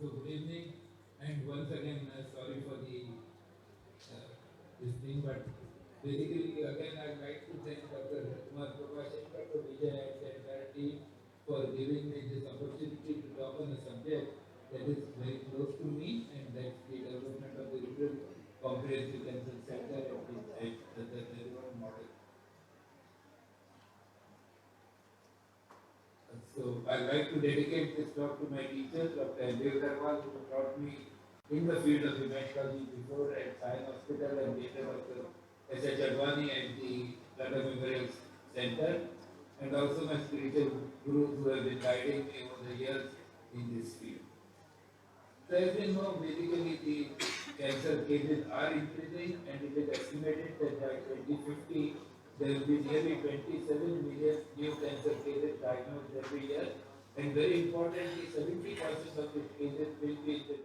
So good evening, and once again, sorry for the this thing, but basically again I'd like to thank Dr. Kumar Prakash, Dr. Vijay and the entire team for giving me this opportunity to talk on a subject that is very close to me, and that's the development of the rural comprehensive cancer center at the rural model. So I'd like to dedicate this talk to my teacher, Dr. Dev Darwal, who taught me in the field of hematology before at Sion Hospital and later Dr. S.H. Advani at the Tata Memorial Center, and also my spiritual gurus who have been guiding me over the years in this field. So as we know, basically the cancer cases are increasing, and it is estimated that by 2050 there will be nearly 27 million new cancer cases diagnosed every year, and very importantly, 70% of these cases will be in the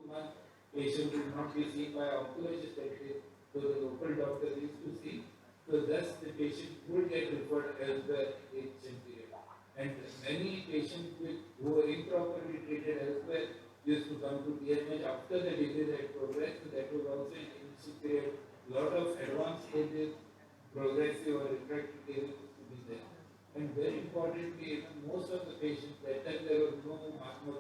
month patient will not be seen by oncologist at least, so the local doctor is to see. So thus the patient would get referred elsewhere in the initial period. And many patients who were improperly treated elsewhere used to come to PMH after the disease had progressed. So that was also in the initial period. A lot of advanced stages, progressive or refractory cases used to be there. And very importantly, most of the patients, that time there was no Mahatma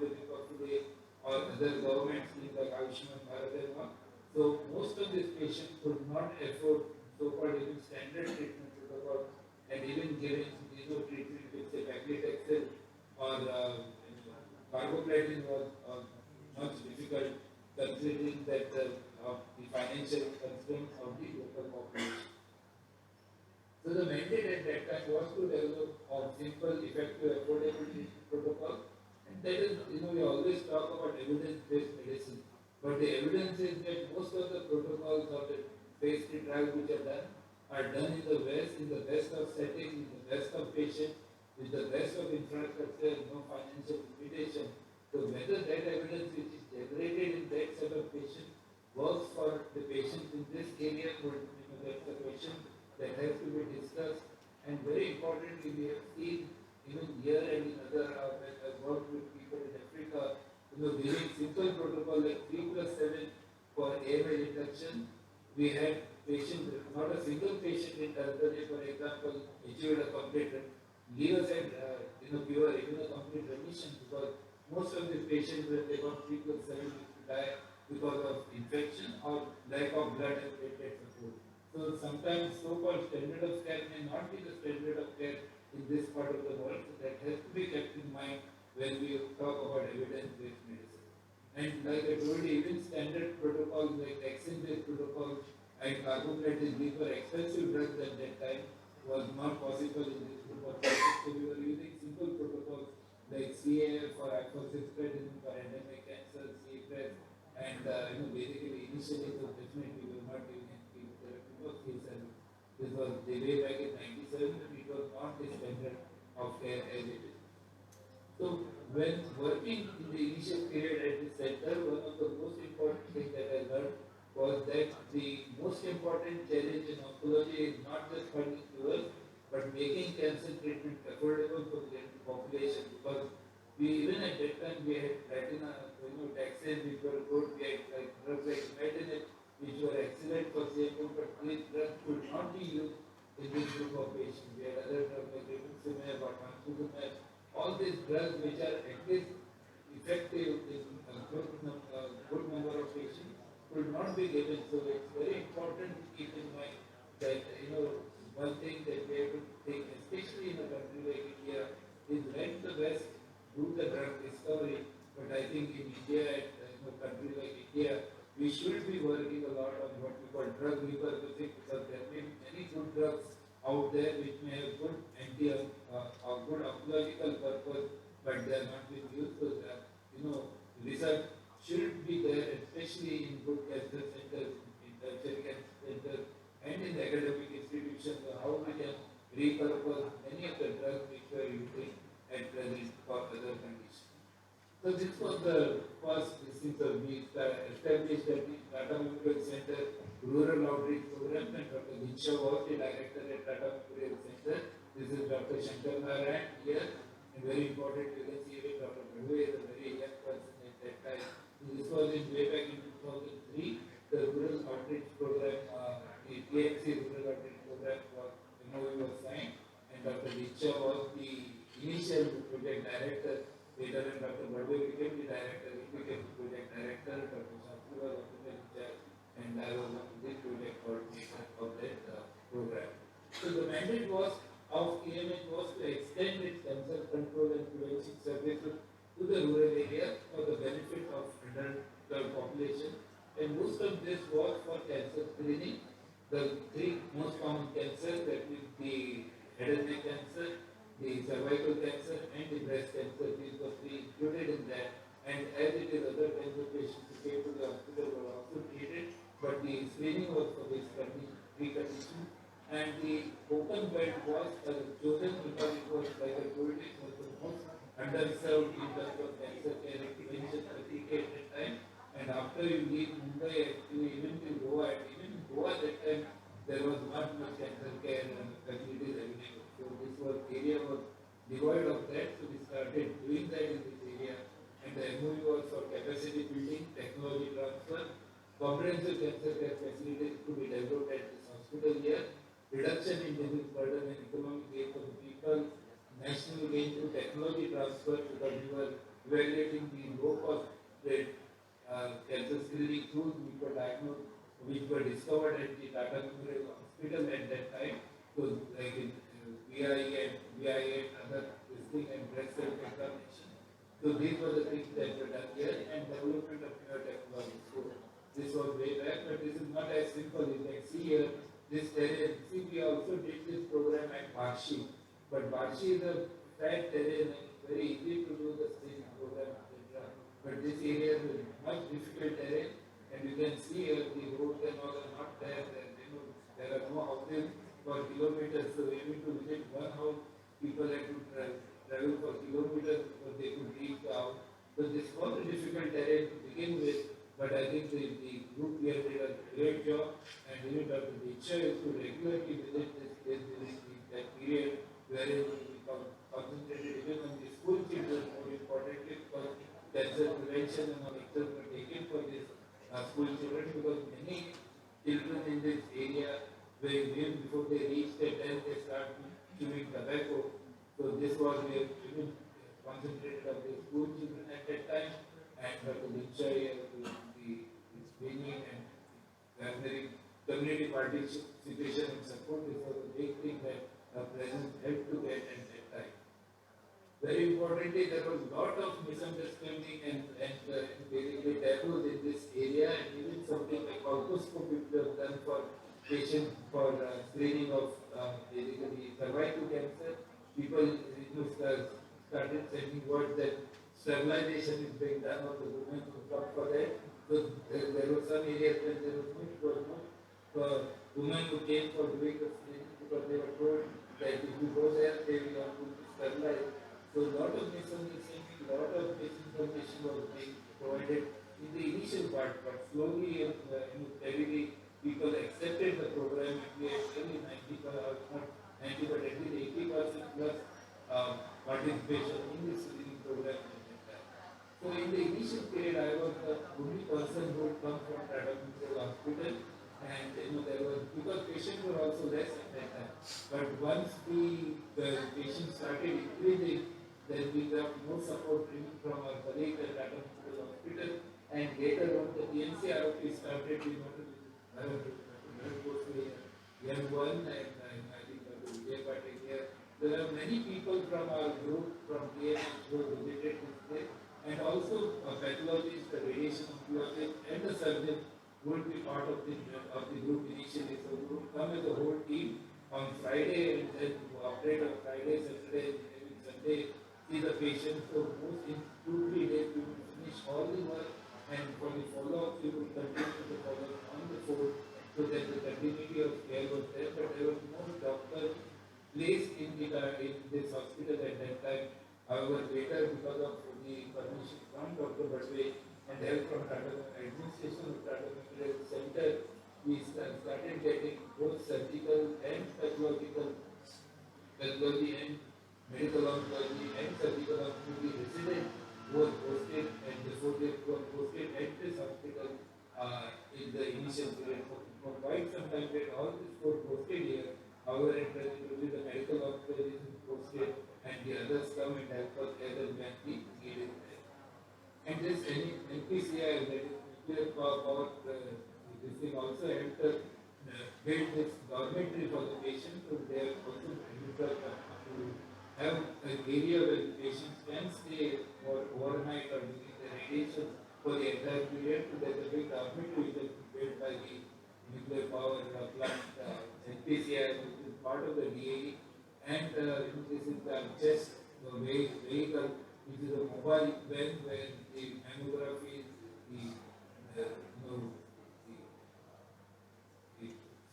or other government schemes like Ayushman Bharat and all. So most of these patients could not afford so-called even standard treatment protocol, and even giving treatment with say paclitaxel or carboplatin was much difficult considering that the financial constraints of the local population. So the mandate at that time was to develop a simple, effective, affordable treatment protocol. And that is, we always talk about evidence-based medicine. But the evidence is that most of the protocols or the phase 3 trials which are done in the best of settings, in the best of patients, with the best of infrastructure, no financial limitation. So whether that evidence which is generated in that set of patients works for the patients in this area, that's the question that has to be discussed. And very importantly, we have seen even here and in other, when I've worked with people in Africa, giving simple protocol like 3+7 for AML induction. We had patients, not a single patient in Tanzania, for example, achieved a complete, leave aside, pure immunocomplete remission, because most of the patients, when they got 3+7, used to die because of infection or lack of blood and platelet support. So sometimes so-called standard of care may not be the standard of care in this part of the world. So that has to be kept in mind when we talk about evidence-based medicine. And like I told you, even standard protocols like vaccine-based protocols and carboplatin, these were expensive drugs at that time, was not possible in this group of patients. So we were using simple protocols like CAF or iphosphosphamide for endemic cancer, CFS, and basically initially so definitely we were not using chemotherapy for cancer. This was the way back in 97, but it was not the standard of care as it is. So when working in the initial period at the center, one of the most important things that I learned was that the most important challenge in oncology is not just finding cures, but making cancer treatment affordable for the population. Because we even at that time we had platina, taxane which were good, we had like drugs like imatinib which were excellent for CMO, but these drugs could not be used in this group of patients. We had other drugs like rituximab or trastuzumab, all these drugs which are at least effective in a good number of patients could not be given. So it's very important to keep in mind that one thing that we have to think, especially in a country like India, is when the West do the drug discovery. But I think in India, and a country like India, we should be working a lot on what we call drug repurposing, because there have been many good drugs out there which may have good or good oncological purpose, but they are not being used. So that research should be there, especially in good cancer centers, in tertiary cancer centers, and in the academic institutions. How we can repurpose many of the drugs which we are using at present for other conditions. So this was the first thing. So we established the Tata Memorial Center Rural Outreach Program, and Dr. Dinsha was the director at Tata Memorial Center. This is Dr. Shankar Narayan here, and very important, you can see it, Dr. Bhagwe is a very young person at that time. So this was in way back in 2003, the Rural Outreach Program, the TMC Rural Outreach Program was, was signed, and Dr. Dinsha was the initial project director. Later when Dr. Bhagwe became the director, he became the project director, Dr. Shastri was also in charge, and I was one of the project coordinator of that program. So the mandate was of KMH was to extend its cancer control and prevention services to the rural areas for the benefit of underserved population, and most of this was for cancer screening. The three most common cancers, that is the head and neck cancer, the cervical cancer, and the breast cancer, these were three included in that. And as it is, other cancer patients who came to the hospital were also treated, but the screening was for these three conditions. And the open bed was chosen because it was, like I told you, it was the most underserved in terms of cancer care prevention at that time. And And after you leave Mumbai, actually, even in Goa, and even in Goa that time, there was not much cancer care facilities available. So this was area was devoid of that. So we started doing that in this area. And the MOU was for capacity building, technology transfer, comprehensive cancer care facilities to be developed at this hospital here, reduction in disease burden and economic gain for the people, national gain through technology transfer because we were evaluating the low cost rate cancer screening tools which were diagnosed, which were discovered at the Tata Memorial Hospital at that time. So like in VI and other testing and breast cell examination. So these were the things that were done here and development of newer technology. So this was way back, but this is not as simple. You can see here this terrain. See, we also did this program at Barshi, but Barshi is a flat terrain and it's very easy to do the same program, etc. But this area is a much difficult terrain, and you can see here the roads and all are not there. There are no houses for kilometers, so even to visit one house, people had to travel for kilometers before they could reach the house. So this was a difficult terrain to begin with, but I think the group here did a great job, and even Dr. Diksha is to regularly visit this place during that period wherein we concentrated even on the school children more importantly because cancer prevention and all actions were taken for this school children because many children in this area were even before they reach the 10th they start chewing tobacco. So this was where even concentrated on the school children at that time and Dr. Diksha the training and gathering community participation and support. This was a big thing that presence helped to get at that time. Very importantly, there was a lot of misunderstanding and basically taboos in this area, and even something like colposcopy was done for patients for screening of basically cervical cancer. People started sending word that sterilization is being done of the women who come for that. So there were some areas where there was no women who came for doing the screening because they were told that if you go there, they will not be sterilized. So a lot of misunderstanding, a lot of misinformation was being provided in the initial part, but slowly and steadily people accepted the program and we had really 90, not 90, but at least 80% plus participation in this screening program at that time. So in the initial period, I was the only person who had come from Tata Memorial Hospital, and there was because patients were also less at that time. But once the patients started increasing, then we got more support from our colleagues at Tata Memorial Hospital, and later on the TNCROP started, young one, and I think Dr. Vijay Patel here. There are many people from our group from TNH who visited this place, and also pathologists, the radiation oncologists, and the surgeons would be part of the group initially. So we would come as a whole team on Friday and then operate on Friday, Saturday, and even Sunday, see the patient. So most in 2-3 days we would finish all the work, and for the follow-up we would continue the follow-up on the phone so that the continuity of care was there. But there was no doctor placed in this hospital at that time. However, later because of the permission from Dr. Badwe and help from administration of Tata Memorial Center, we started getting both surgical and pathology and medical oncology and surgical oncology resident were posted and before they were posted at this hospital in the initial period. For quite some time, we had all this were posted here. However, in present, only the medical oncology is posted and the others come and help us as and when we need it. And this NPCI, that is nuclear power, this thing also helped us build this dormitory for the patient. So they are also to have an area where the patients can stay for overnight or during the radiation for the entire period. So there's a big dormitory that is built by the nuclear power plant NPCI, which is part of the DAE. And this is the chest vehicle, which is a mobile van where the mammography, the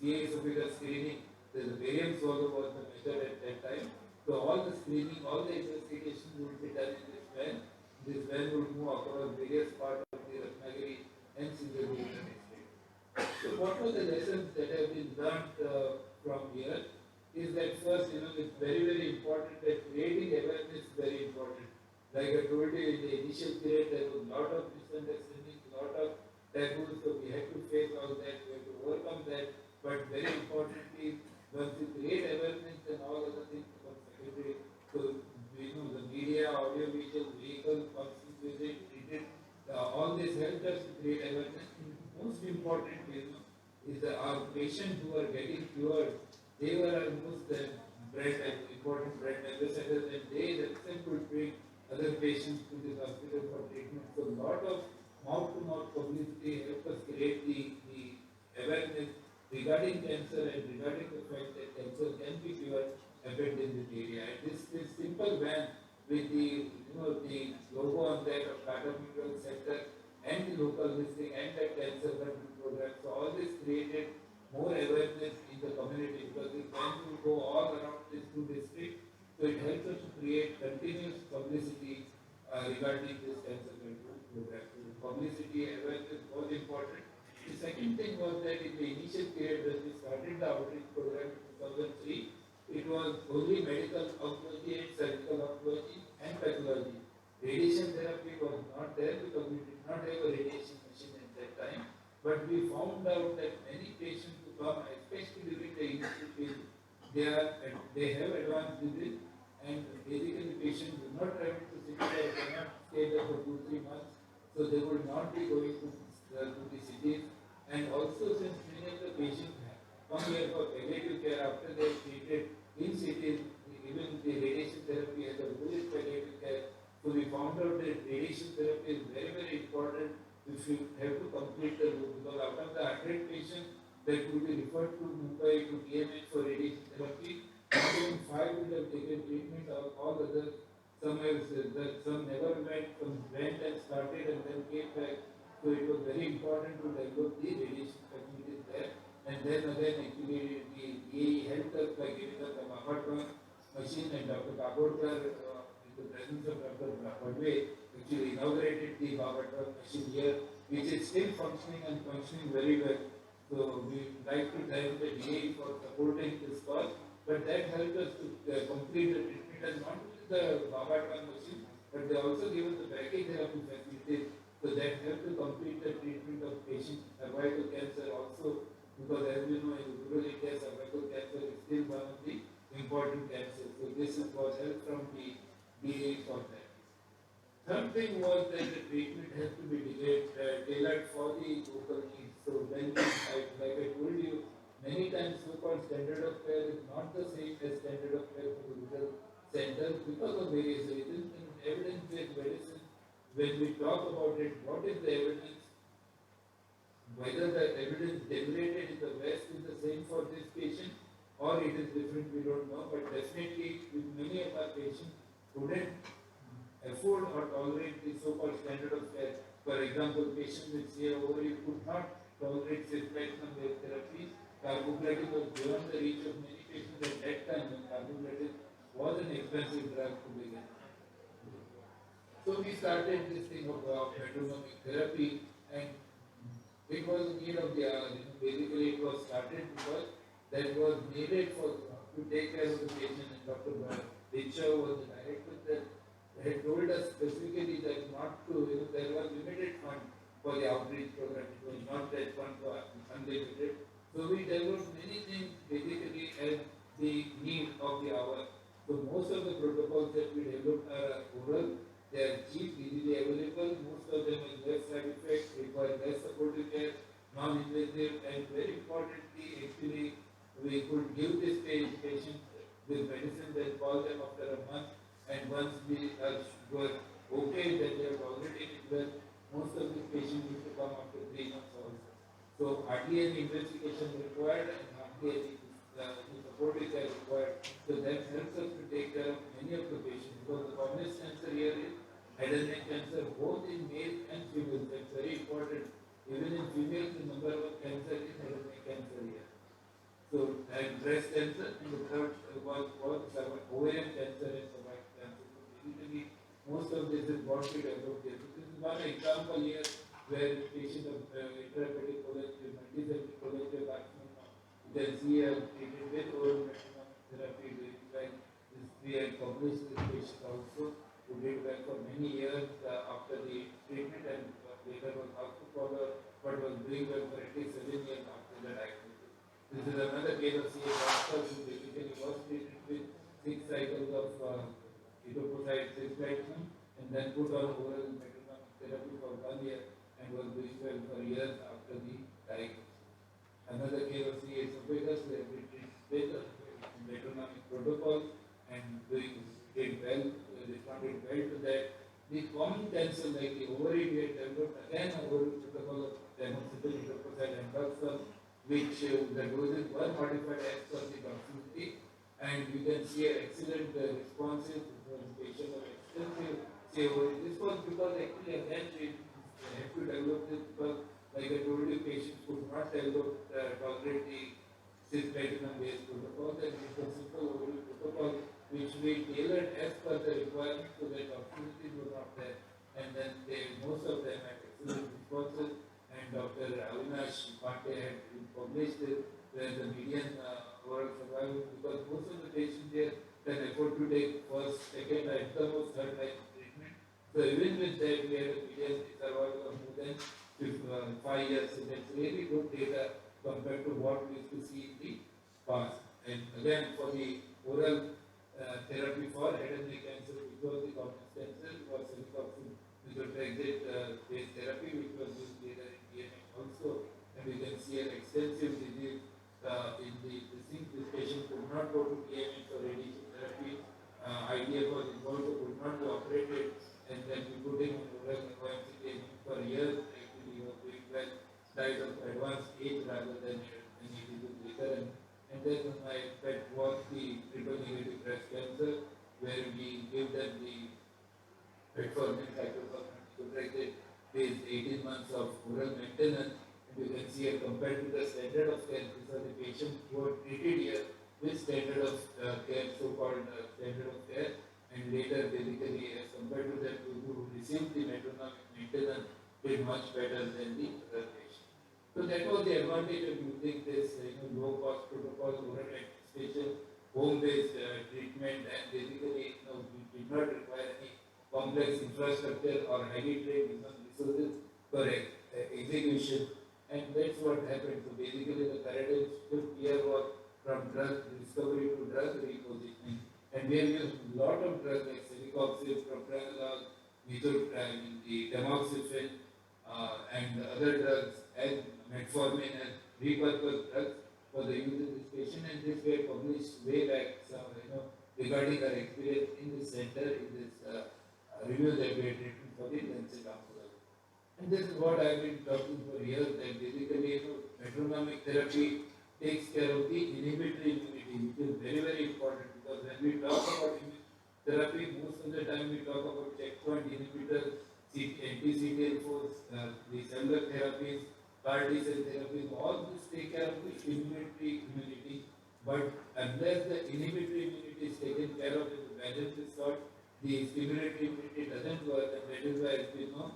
CRSF screening, the barium swallow was the method at that time. So all the screening, all the investigation would be done in this van. This van would move across various parts of the Ratnagiri what are the lessons that have been learned from here? Is that first, it's very, very important that creating awareness is very important. Like I told you in the initial period, there was a lot of misunderstanding, a lot of taboos, so we had to face all that, we had to overcome that. But very importantly, once you create awareness, then all other things become secondary. So, the media, audio-visual, vehicle, constant visit, treated, all this helped us to create awareness. Most important, is that our patients who are getting cured, they were our most important brand ambassadors, and they themselves would bring other patients to this hospital for treatment. So, a lot of mouth-to-mouth publicity helped us create the awareness regarding cancer and regarding the fact that cancer can be cured happened in this area. And this simple van with the logo on that of Tata Mineral Center and the local listing and the cancer control program. So all this created more awareness in the community because this van will go all around these two districts. So it helps us to create continuous publicity regarding this cancer control program. So publicity awareness was important. The second thing was that in the initial period when we started the outreach program in 2003, it was only medical oncology and surgical oncology and pathology. Radiation therapy was not there because we did not have a radiation machine at that time. But we found out that many patients who come, especially during the initial phase, they have advanced disease, and basically patients do not travel to city or cannot stay there for 2-3 months, so they would not be going to the cities. And also, since many of the patients come here for palliative care after they are treated in cities, even the radiation therapy has a bullet palliative care. So we found out that radiation therapy is very, very important if you have to complete the loop, because out of the 100 patients that would be referred to Mumbai to DMH for radiation therapy, only 5 would have taken treatment, or all others, some never went, some went and started and then came back. So it was very important to develop the radiation facilities there. And then again, actually, the DAE helped us by giving us the Babatwan machine, and Dr. Kabodkar, in the presence of Dr. Padwe, actually inaugurated the Babatwan machine here, which is still functioning and functioning very well. So we like to thank the DAE for supporting this cause, but that helped us to complete the treatment, and not only the Babatwan machine, but they also give us the brachytherapy facilities. So that helped to complete the treatment of patients with cervical cancer also, because as we know in rural India, cervical cancer is still one of the important cancers. So this was help from the DA for that. Third thing was that the treatment has to be tailored for the local needs. So when like I told you, many times so-called standard of care is not the same as standard of care for the rural centers because of various reasons. In evidence-based medicine, when we talk about it, what is the evidence? Whether the evidence generated in the West is the same for this patient or it is different, we don't know. But definitely, with many of our patients couldn't afford or tolerate the so-called standard of care. For example, patients with CRSF could not tolerate cisplatin wave therapy. Carboplatin was beyond the reach of many patients at that time when carboplatin was an expensive drug to begin. So we started this thing of metronomic therapy, and it was a need of the hour. Basically, it was started because that was needed to take care of the patient. And Dr. Richa was the director that had told us specifically that not to, there was limited fund for the outreach program. It was not that fund was unlimited. So we developed many things basically as the need of the hour. So most of the protocols that we developed are oral. They are cheap, easily available. Most of them have less side effects, require less supportive care, non-invasive, and very importantly, actually, we could give this patient with medicine that call them after a month, and once we were okay that they have already did well, most of these patients need to come after 3 months also. So hardly any investigation required and hardly any supportive care required. So that helps us to take care of many of the patients, because the commonest cancer here is head and neck cancer, both in male and female. That's very important. Even in females, the number one cancer is head and neck cancer here. So, and breast cancer, and the third was ovarian cancer and cervical cancer. So basically, most of this is what we developed here. So this is one example here where patient of intrahepatic cholecystitis, multicentric can see I have treated with oral metronome therapy doing well. This we had published this patient also who did well for many years after the treatment and later was also followed but was doing well for at least 7 years after the diagnosis. This is another case of CA doctor who basically was treated with 6 cycles of etoposide cisplatin and then put on oral metronome therapy for 1 year and was doing well for years after the diagnosis. Another case of CA esophagus where we treat with metronomic protocol and did well, responded well to that. The common cancer like the ovary we had developed again a oral protocol of tamoxifen, etoposide and doxil, which the doses were modified as per the toxicity and we can see an excellent responses for patient of extensive CA ovary. This was because actually again we had to develop this because like I told you, patients could not tolerate the cisplatinum-based protocol, and it was a simple oral protocol which we tailored as per the requirement so that toxicities were not there. And then most of them had excellent responses, and Dr. Avinash Pandey had published it where the median oral survival, because most of the patients there can afford to take first, second, and most third line treatment. So even with that, we had a median survival of more than 5 years. So that's really good data compared to what we used to see in the past. And again, for the oral therapy for head and neck cancer, which was the common cancer, was celecoxib based therapy, which was used later in DNX also. And we can see an extensive disease in the thing. This patient could not go to DNX or radiation therapy. IDF was involved, so could not be operated. And then we put him on oral OMC for years. Well, died of advanced age rather than any disease later. And then my pet was the triple negative breast cancer, where we gave them the metformin cyclophosphamide with 18 months of oral maintenance. And you can see compared to the standard of care, these are the patients who are treated here with standard of care, so-called standard of care, and later basically as compared to them who received the metronomic maintenance did much better than the other patient. So that was the advantage of using this low cost protocol, oral administration, home-based treatment, and basically we did not require any complex infrastructure or highly trained resources for execution, and that's what happened. So basically the paradigm shift here was from drug discovery to drug repositioning, and we have used a lot of drugs like celecoxib, propranolol, the tamoxifen, and other drugs as metformin and repurposed drugs for the use in this patient, and this were published way back regarding our experience in this center in this review that we had written for the Lancet Oncology. And this is what I have been talking for years, that basically metronomic therapy takes care of the inhibitory immunity, which is very, very important, because when we talk about therapy, most of the time we talk about checkpoint inhibitors, anti-CTL4s, the cellular therapies, CAR T-cell therapies, all this take care of the inhibitory immunity. But unless the inhibitory immunity is taken care of in the balance is sought, the stimulatory immunity doesn't work, and that is why, as we know,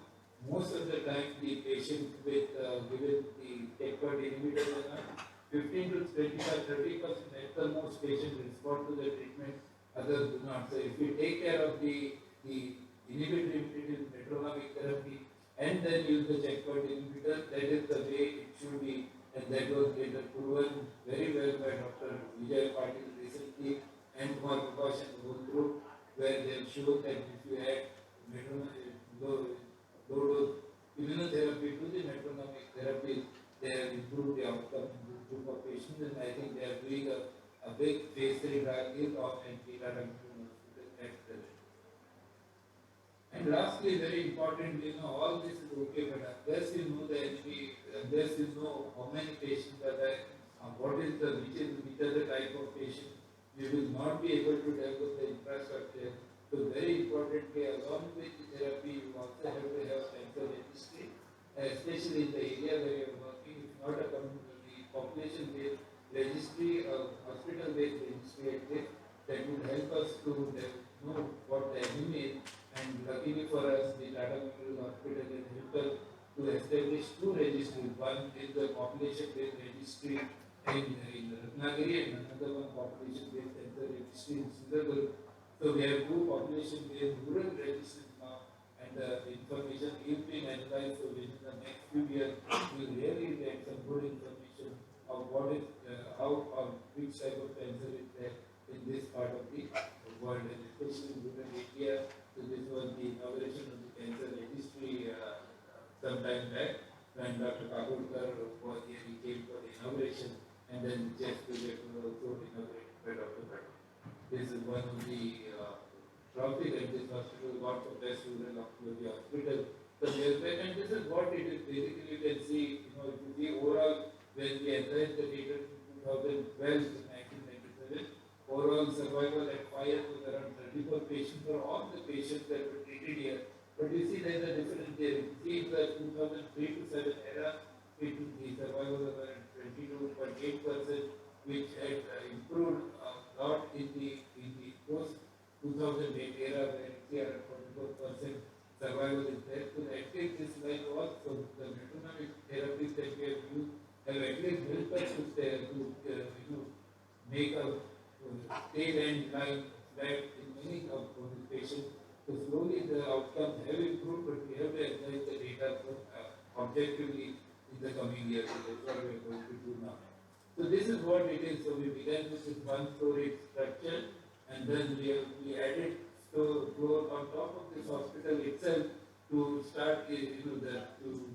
most of the time the patients with given the checkpoint inhibitors are 15 to 25-30% at the most patients respond to the treatment, others do not. So if we take care of the inhibitory immunity metronomic therapy and then use the checkpoint inhibitor, that is the way it should be, and that was later proven very well by Dr. Vijay Patil recently and Kumar Prakash and the whole group, where they have shown that if you add low dose immunotherapy to the metronomic therapy, they have improved the outcome in this group of patients, and I think they are doing a big phase 3 trial in and Hospital at present. And lastly, very important, all this is okay, but unless you know the enemy, unless you know how many patients are there, what is which are the type of patient, you will not be able to develop the infrastructure. So very importantly, along with the therapy, you also have to have cancer registry, especially in the area where you are working. It's not a population-based registry or hospital-based registry at least, that would help us to know what the enemy is. And luckily for us, the Tata Memorial Hospital has helped us to establish two registries. One is the population-based registry, in Ratnagiri and another one population-based center registry in Sundarbans. So we have two population-based rural registries now, and the information is being analyzed. So within the next few years, we will really get some good information of what is, how or which type of cancer is there in this part of the world, and especially in rural India. So this was the inauguration of the cancer registry some time back when Dr. Kakurkar was here. He came for the inauguration, and then just project was also inaugurated by Dr. Bhatt. This is one of the trophy that this hospital got for best rural oncology hospital. So and this is what it is. Basically, you can see, if you see overall, when we analyzed the data in 2012 to 1997, overall survival at 5 years was around 34 patients for all the patients that were treated here. But you see there's a difference there. You see in the 2003 to 7 era, the survival was around 22.8%, which had improved a lot in the post 2008 era, where we are at 44% survival is there. So at least this line was, so the metronomic therapies that we have used have at least helped us to make a tail end line flat in many of these patients. So slowly the outcomes have improved, but we have to analyze the data objectively in the coming years. So that's what we are going to do now. So this is what it is. So we began with this one-story structure, and then we added floor on top of this hospital itself to start, to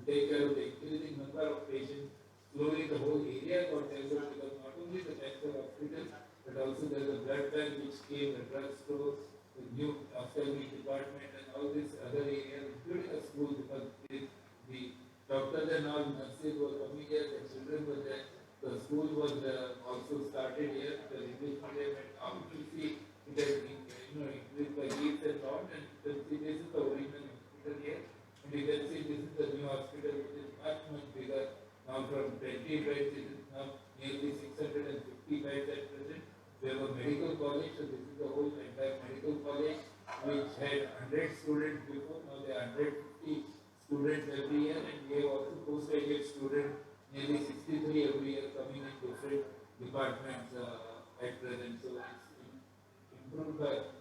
take care of the increasing number of patients. Slowly the whole area got developed, because not only the cancer hospital, but also there is a blood bank which came, a drug store, the new ophthalmic department, and all these other areas, including a school, because the doctors and all nurses were coming here, the children were there. The school was also started here, the English medium, and now you see it has increased by leaps and bounds, and you can see this is the original hospital here, and you can see this is the new hospital, which is much, much bigger. Now from 20 beds, it is now nearly 650 beds at present. We have a medical college, so this is the whole entire medical college, which had 100 students before. Now there are 150 students every year, and we have also postgraduate students, nearly 63 every year, coming in different departments at present. So it's improved by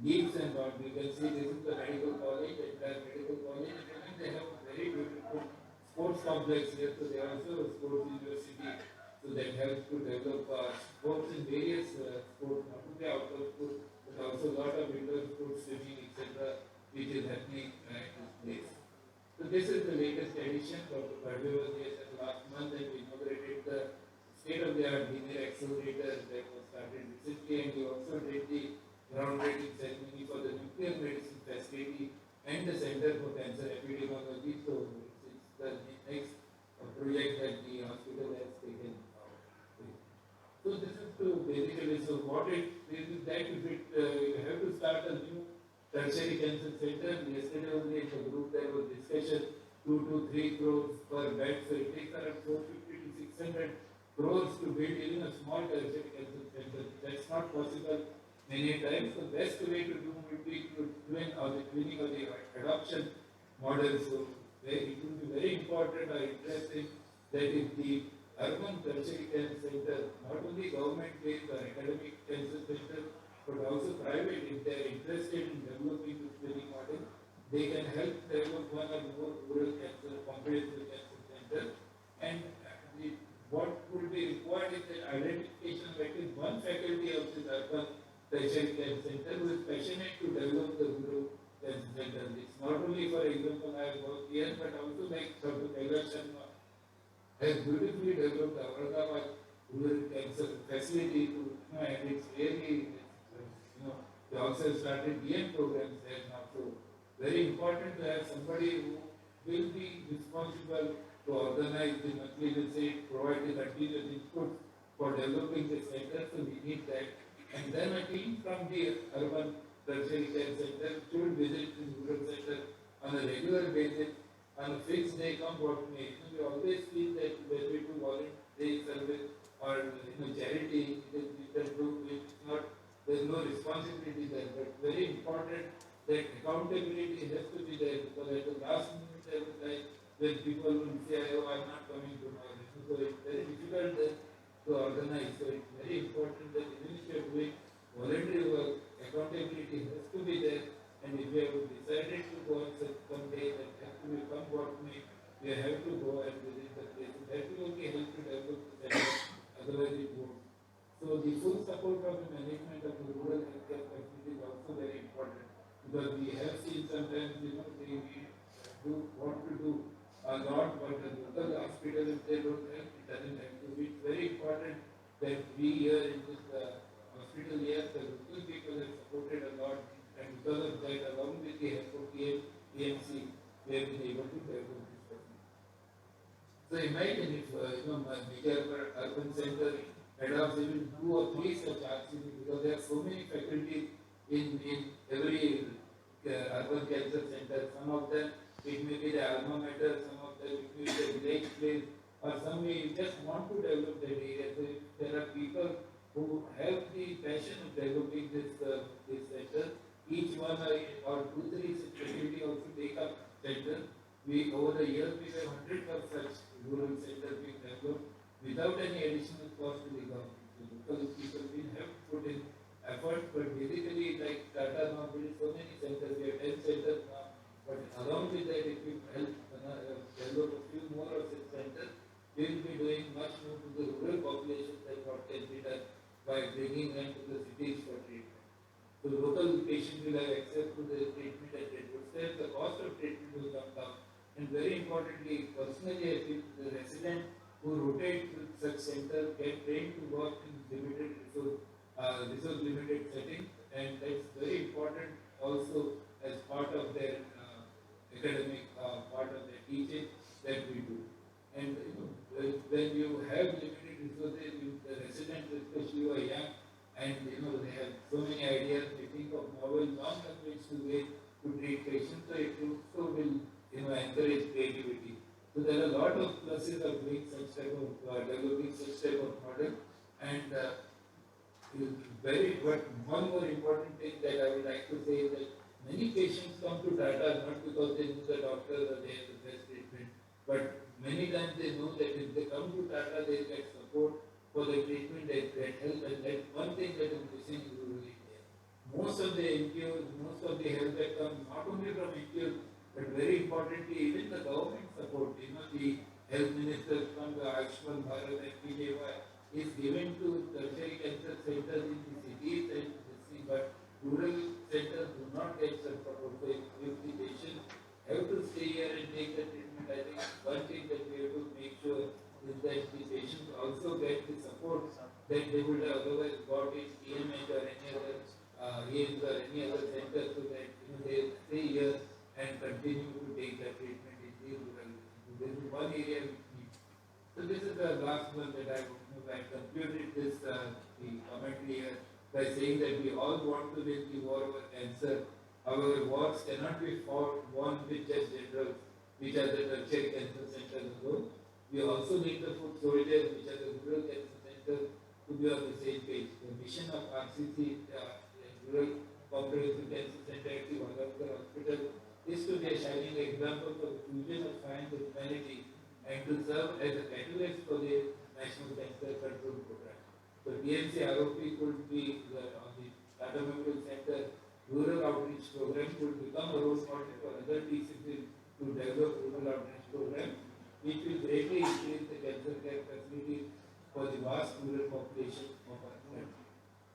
leaps and bounds. You can see this is the medical college, entire medical college, and then they have a very beautiful sports complex here. So they are also a sports university. So that helps to develop sports in various sports, not only outdoor sports, but also a lot of indoor sports, swimming, etc., which is happening at this place. So this is the latest edition. Dr. Bhatt was here last month, and we inaugurated the state-of-the-art linear accelerator that was started recently, and we also did the groundbreaking ceremony for the nuclear medicine facility and the Center for Cancer Epidemiology. So it's the next project that the hospital has taken. So this is to basically, so what it is that if you have to start a new tertiary cancer center. Yesterday only in the group there was discussion 2 to 3 crores per bed. So it takes around 450 to 600 crores to build even a small tertiary cancer center. That's not possible many times. The best way to do would be to twin or the twinning of the adoption model. So it will be very important or interesting that if the urban tertiary cancer center, not only government-based or academic cancer center, but also private, if they are interested in developing this training model, they can help develop one or more rural cancer, comprehensive cancer center. And what would be required is the identification of at least one faculty of this urban tertiary cancer center who is passionate to develop the rural cancer center. It's not only, for example, I have worked here, but also like Dr. Kailash Sharma has beautifully developed the Aurangabad rural cancer facility to, and it's really, they also started DM programs there now. So very important to have somebody who will be responsible to organize the monthly visit, provide the continuous input for developing the center. So we need that. And then a team from the urban tertiary care center should visit the rural center on a regular basis. On a fixed day, come what may. We always feel that when we do voluntary service or charity, we can do it. Not there's no responsibility there, but very important that accountability has to be there, because at the last minute every time when people will say, "Oh, I'm not coming tomorrow," so it's very difficult then to organize. So it's very important that even if you're doing voluntary work, accountability has to be there. And if we have decided to go on such some day that has to become what may, we have to go and visit the place. That will only help to develop the center, otherwise it won't. So the full support of the management of the rural healthcare facility is also very important because we have seen sometimes, they do want to do a lot, but the local hospital, if they don't help, it doesn't help. So it's very important that we here in this hospital, yes, the local people have supported a lot, and because of that, along with the help of PMC, we have been able to develop this facility. So imagine if my major urban center adopts even 2 or 3 such RCB because there are so many faculties in every urban cancer center. Some of them it may be the alma mater, some of them it may be the village place, or some may just want to develop that area. So if there are people who have the passion of developing this center, each one or 2, 3 such facility also take up center. We over the years we have hundreds of such rural centers being developed without any additional cost to the government. So local people will have to put in effort, but basically like Tata now built so many centers, we have 10 centers now, but along with that if we help develop a few more of such centers, we will be doing much more to the rural population than what can be done by bringing them to the cities for treatment. So local patient will have access to the treatment at reduced time, the cost of treatment will come down. And very importantly, personally I feel the resident who rotate with such centers get trained to work in limited resource limited settings, and that's very important also as part of their academic part of their teaching that we do. And when you have limited resources, the residents especially who are young, and they have so many ideas, they think of novel, non-conventional ways to treat patients, so it also will encourage creativity. So there are a lot of pluses of doing such type of developing such type of model, and but one more important thing that I would like to say is that many patients come to Tata not because they know the doctor or they have the best treatment, but many times they know that if they come to Tata, they get support for the treatment, they get help, and that's one thing that is missing in rural India. Most of the NGOs, most of the help that comes not only from NGOs, but very importantly, even the government support. The health minister from the Ayushman Bharat and PJY is given to tertiary cancer centers in the cities and the city, but rural centers do not get such support. So if the patients have to stay here and take the treatment, I think one thing that we have to make sure is that the patients also get the support that they would have otherwise got in EMH or any other AIMS or any other center, so that they stay here and continue to take the treatment in the rural. This is one area which needs. So this is the last one that I concluded this the commentary here by saying that we all want to win the war over cancer. However, wars cannot be fought won with just generals, which are the tertiary cancer centers alone. We also need the foot soldiers, which are the rural cancer centers, to be on the same page. The mission of RCC, Rural Comprehensive Cancer Center at the Banavali Hospital, is to be a shining example for the fusion of science and humanity and to serve as a catalyst for the National Cancer Control Program. So DMC ROP could be on the Tata Memorial Center Rural Outreach Program could become a role model for other TCCs to develop rural outreach program, which will greatly increase the cancer care facilities for the vast rural population of our country.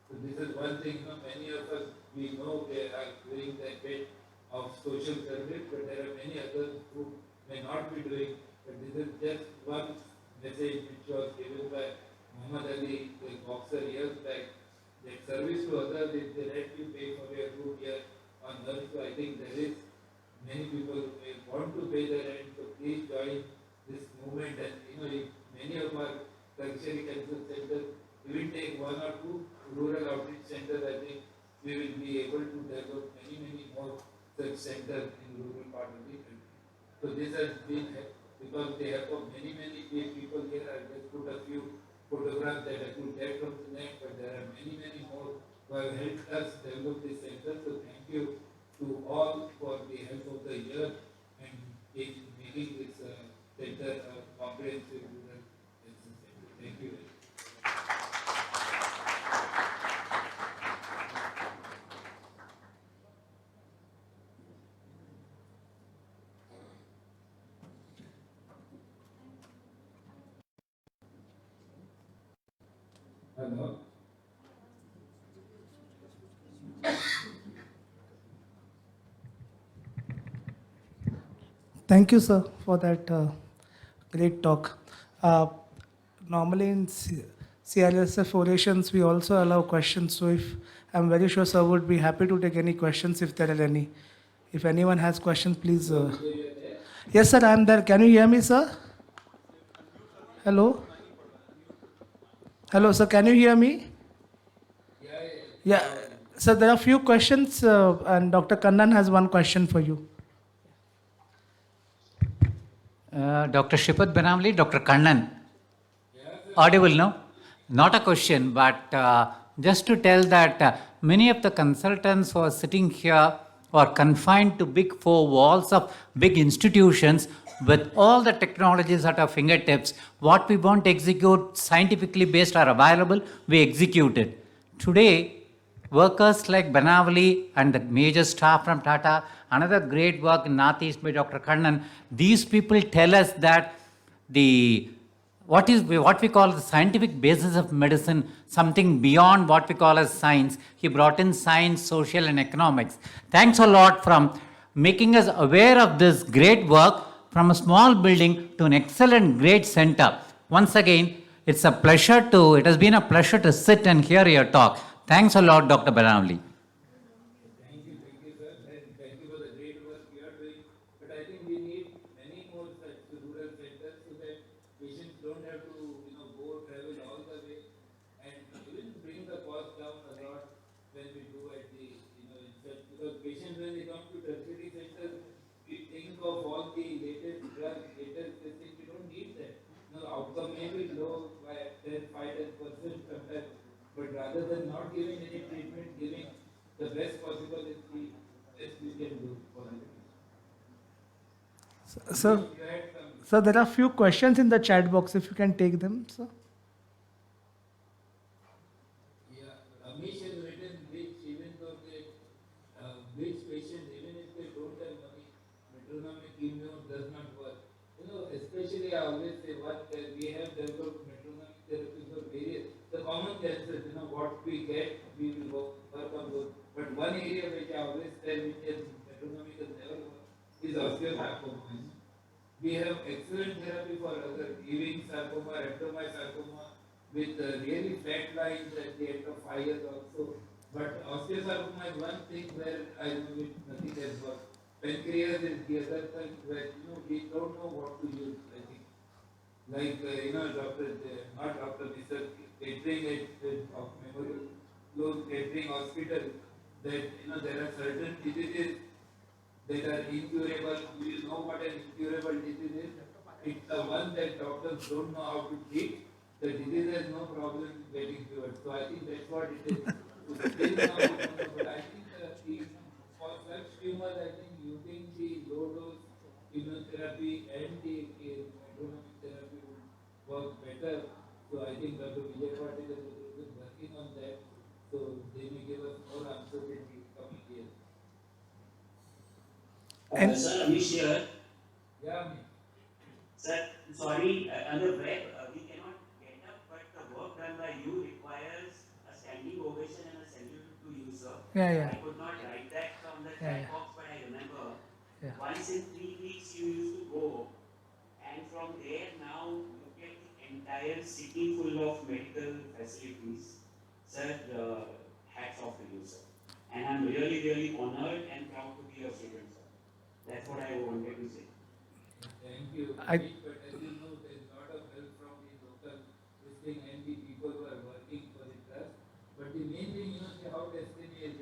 So this is one thing, many of us, we know they are doing their bit of social service, but there are many others who may not be doing. But this is just one message which was given by Muhammad Ali, the boxer, years back, that service to others is the right you pay for your room here on earth. So I think there is many people who may want to pay their rent, so please join this movement. And if many of our tertiary cancer centers, we will take 1 or 2 rural outreach centers, I think we will be able to develop many more such centers in rural part of the country. So this has been because they have many people here. I just put a few photographs that I could get from the net, but there are many more who have helped us develop this center. So thank you to all for the help of the year and in making this center a comprehensive rural health center. Thank you. Hello? Thank you, sir, for that great talk. Uh, Normally in CRSF orations, we also allow questions. So if I'm very sure sir would be happy to take any questions if there are any. If anyone has questions, please. So, Vijay, you are there? Yes, sir, I'm there. Can you hear me, sir? Hello? Hello, sir, can you hear me? Yeah, yeah, Yeah, loud and sir, there are few questions, and Dr. Kannan has one question for you. Dr. Shripad Banavali, Dr. Kannan. yeah, sir. Audible, no? Not a question, but just to tell that many of the consultants who are sitting here are confined to big four walls of big institutions with all the technologies at our fingertips. What we want to execute scientifically based are available, we execute it. Today, workers like Banavali and the major staff from Tata, another great work in Northeast by Dr. Kannan, these people tell us that the what we call the scientific basis of medicine, something beyond what we call as science. He brought in science, social, and economics. Thanks a lot from making us aware of this great work from a small building to an excellent, great center. Once again, it has been a pleasure to sit and hear your talk. Thanks a lot, Dr. Banavali. Thank you, sir, and thank you for the great work you are doing. But I think we need many more such rural centers so that patients don't have to, go travel all the way, and even bring the cost down a lot when we do at the, in such, because patients when they come to tertiary centers, we think of all the latest drugs, latest testing. We don't need that. Outcome may be low by 10, 5, 10% sometimes, but rather than not giving any treatment, giving the best possible is the best we can do for the patient. Sir, You had some, sir, there are few questions in the chat box. If you can take them, sir. yeah, Amish has written which, even though they, which patient, even if they don't have money, metronomic chemo does not work. Especially I always say what we have developed metronomic therapy for various, the common cancers, what we get, we will work on those. But one area which I always tell, which is metronomic has never worked, is osteosarcoma. We have excellent therapy for other Ewing sarcoma, rhabdomyosarcoma, with really flat lines at the end of 5 years also. But osteosarcoma is one thing where I know it, nothing has worked. Pancreas is the other thing where we don't know what to use. I think, like Doctor, not Doctor, Mr. Catering of Memorial Sloan Catering Hospital, that there are certain diseases that are incurable. You know what an incurable disease is? It's the one that doctors don't know how to treat. The disease has no problem getting cured. So I think that's what it is. So still now we don't know, but I think for such tumors, I think using the low dose chemotherapy and the metronomic therapy would work better. So I think Dr. Vijay Patil is working on that. So they may give us more answers in the coming years. And Sir, Amish here. Yeah, I mean, Sir, sorry, on the web we cannot get up, but the work done by you requires a standing ovation and a salute to you, sir. yeah. I could not write that from the Yeah, chat yeah. box, but I remember Yeah. once in 3 weeks you used to go, and from there now look at the entire city full of medical facilities. Sir, hats off to you, sir. And I'm really, really honored and proud to be your student, sir. That's what I wanted to say. thank you. I- But as you know, there's a lot of help from the local listing and the people who are working for the trust. But the main thing, see how destiny is.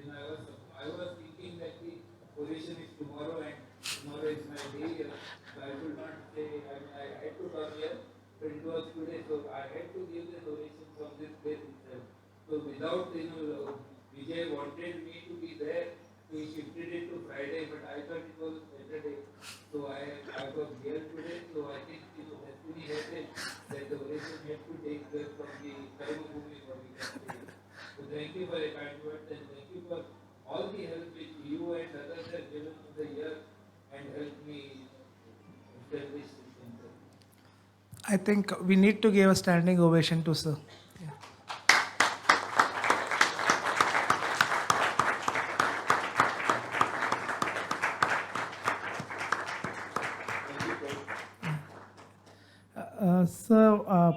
I was thinking that the position is tomorrow and tomorrow is my day. So I could not say, I had to come here, but it was today. So I had to give the donation from this place itself. So without, Vijay wanted me to be there. So he shifted it to Friday, but I thought it was Saturday. So I was here today, so I think destiny had it that the oration had to take place from the time of moving what we can say. So thank you for your kind words and thank you for all the help which you and others have given to the year and helped me establish this center. I think we need to give a standing ovation to sir. Yeah. Sir,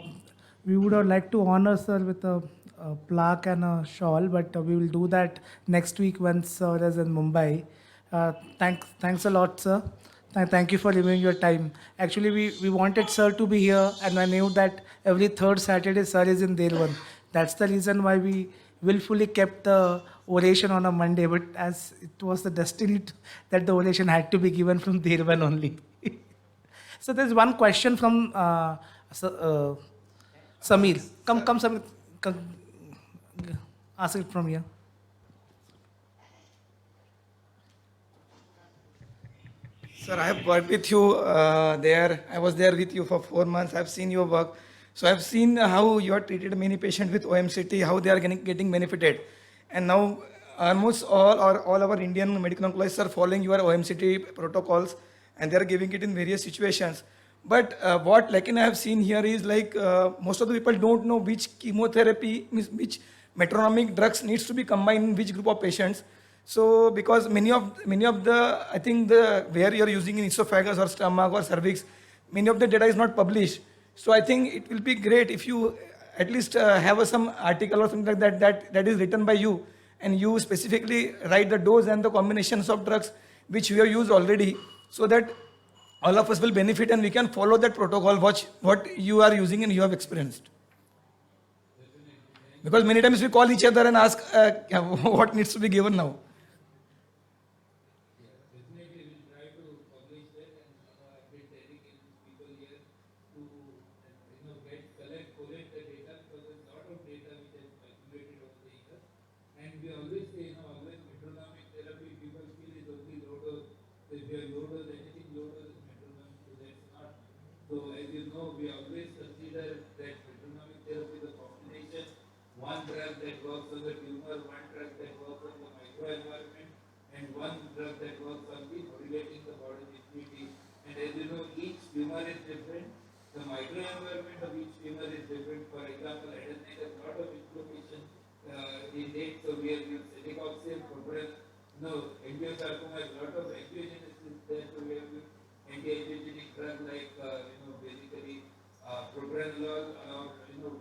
we would have liked to honor sir with a plaque and a shawl, but we will do that next week once sir is in Mumbai. Thanks a lot, sir. Thank you for giving your time. Actually, we wanted sir to be here, and I knew that every third Saturday sir is in Derwan. That's the reason why we willfully kept the oration on a Monday, but as it was the destiny that the oration had to be given from Derwan only. So there's one question from Samir. Come, Samir. Come, ask it from here. Sir, I have worked with you there. I was there with you for 4 months. I've seen your work. So I've seen how you are treated many patients with OMCT, how they are getting benefited. And now almost all our Indian medical oncologists are following your OMCT protocols and they are giving it in various situations. But what like I have seen here is like most of the people don't know which chemotherapy, means which metronomic drugs needs to be combined in which group of patients. So because many of the I think the where you are using in esophagus or stomach or cervix, many of the data is not published. So I think it will be great if you at least have some article or something like that is written by you, and you specifically write the dose and the combinations of drugs which we have used already, so that all of us will benefit and we can follow that protocol what you are using and you have experienced. Because many times we call each other and ask what needs to be given now. Definitely we'll try to publish that and I've been telling people here to collect the data because there's a lot of data which has accumulated over the years. And we always say, always metronomic therapy people feel is only low dose. So if you are low dose, anything low dose is metronomic, so that's not. So as you know, we always consider that metronomic therapy the combination, one drug that works on the tumor, one drug that works on the microenvironment, and one drug that works on the modulating the body's immunity. And as you know, each tumor is different. The microenvironment of each tumor is different. For example, head and neck has a lot of inflammation in it, so we have used celecoxib, angiosarcoma has a lot of angiogenesis there, so we have used anti-angiogenic drug like basically propranolol or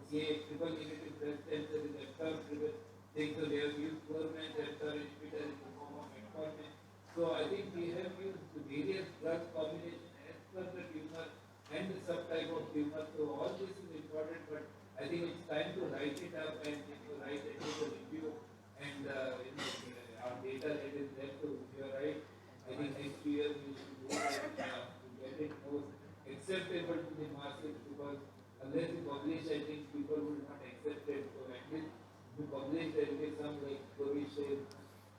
CA triple negative breast cancer is FTR driven thing, so we have used Clorman, FTR inhibitor in the form of metformin. So I think we have used various drug combinations as per the tumor and the subtype of tumor. So all this is important, but I think it's time to write it up and write it in the review and our data that is there. So you are right. I think next year we should do that to get it more acceptable to the masses, because unless you publish, I think people will not accept it. So at least if you publish, there will be some like Gauri said,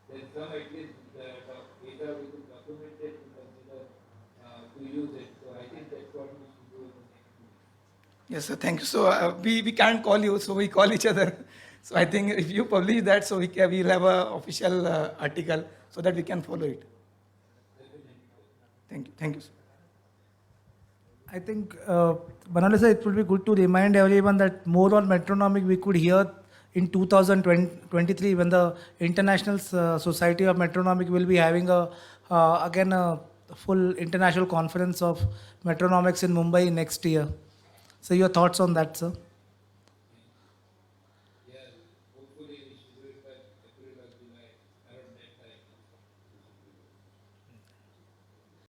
there's some at least data which is documented to consider to use it. So I think that's what we should do in the next week. Yes, sir. Thank you. So we can't call you, so we call each other. So I think if you publish that, so we'll have a official article so that we can follow it. Thank you. Thank you, sir. I think, Banavali sir, it would be good to remind everyone that more on metronomic we could hear in 2023 when the International Society of Metronomic will be having again a full international conference of metronomics in Mumbai next year. So your thoughts on that, sir?